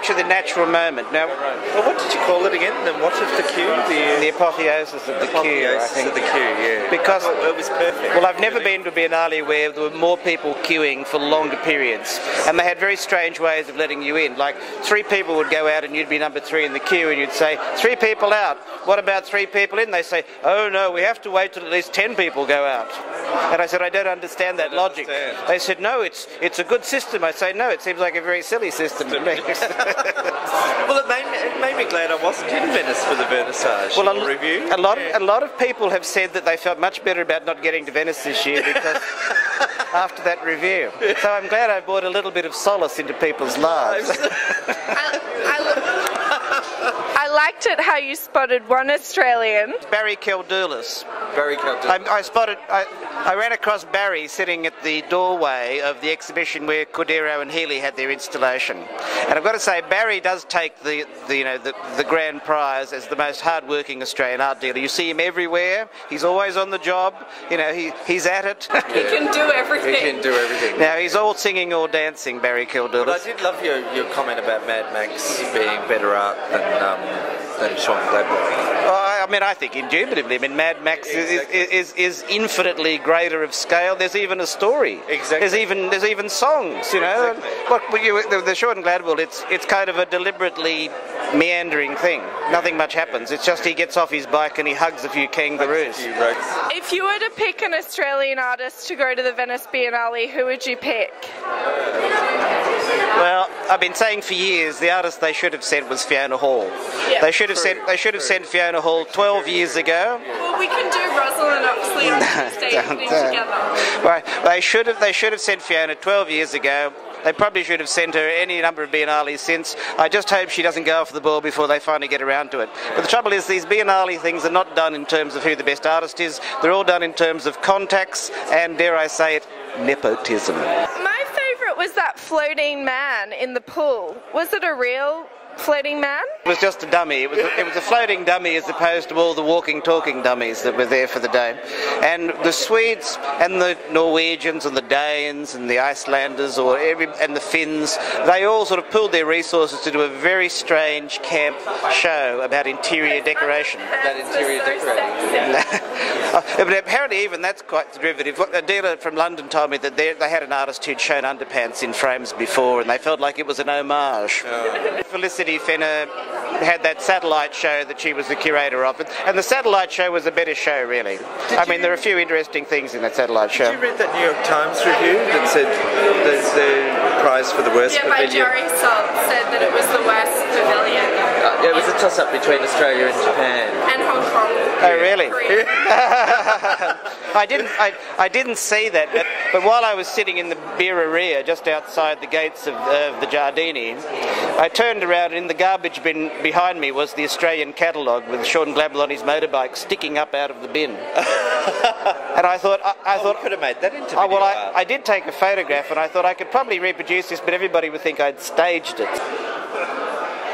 capture the natural moment. Now, well, what did you call it again? The what of the queue? The apotheosis of the queue, I think. Of the queue, yeah. Because it was perfect. Well, I've never been to a Biennale where there were more people queuing for longer periods, and they had very strange ways of letting you in. Like 3 people would go out and you'd be number 3 in the queue, and you'd say, 3 people out. What about 3 people in? They say, oh no, we have to wait till at least 10 people go out. And I said, I don't understand that logic. They said, no, it's a good system. I say, no, it seems like a very silly system to me. Well, it made me glad I wasn't in Venice for the Vernissage review. A lot of people have said that they felt much better about not getting to Venice this year because after that review. So I'm glad I brought a little bit of solace into people's lives. I liked it how you spotted one Australian. Barry Keldoulis. Barry Keldoulis. I ran across Barry sitting at the doorway of the exhibition where Cordero and Healy had their installation. And I've got to say, Barry does take the grand prize as the most hard-working Australian art dealer. You see him everywhere. He's always on the job. You know, he's at it. He can do everything. He can do everything. Now, he's all singing or dancing, Barry Keldoulis. But I did love your comment about Mad Max being better art than Sean Gladwell. I mean, I think indubitably. I mean, Mad Max is infinitely greater of scale. There's even a story. Exactly. There's even songs. You know, Exactly. the Sean Gladwell. It's kind of a deliberately meandering thing. Nothing much happens. It's just he gets off his bike and he hugs a few kangaroos. If you were to pick an Australian artist to go to the Venice Biennale, who would you pick? Well, I've been saying for years the artist they should have sent was Fiona Hall. Yeah, they should have sent Fiona Hall 12 years ago. Well, we can do Rosalind Oxley on Tuesday evening together. Right, they should have sent Fiona 12 years ago. They probably should have sent her any number of Biennales since. I just hope she doesn't go off the ball before they finally get around to it. But the trouble is, these Biennale things are not done in terms of who the best artist is. They're all done in terms of contacts and, dare I say it, nepotism. My favourite was that floating man in the pool. Was it a real floating man? It was just a dummy. It was a floating dummy as opposed to all the walking, talking dummies that were there for the day. And the Swedes and the Norwegians and the Danes and the Icelanders and the Finns, they all sort of pooled their resources to do a very strange camp show about interior decoration. But apparently even that's quite derivative. A dealer from London told me that they had an artist who'd shown underpants in frames before and they felt like it was an homage. Oh. Felicity Fenner had that satellite show that she was the curator of, and the satellite show was a better show, really. I mean, there are a few interesting things in that satellite show. Did you read that New York Times review that said the prize for the worst pavilion? Yeah, by Jerry Salt said that it was the worst pavilion. It was a toss-up between Australia and Japan. And Hong Kong. Oh, really? I didn't see that, but while I was sitting in the Birreria just outside the gates of the Giardini, I turned around and in the garbage bin behind me was the Australian catalogue with Sean Gladwell on his motorbike sticking up out of the bin. And I thought, we could have made that into video I did take a photograph, and I thought I could probably reproduce this, but everybody would think I'd staged it.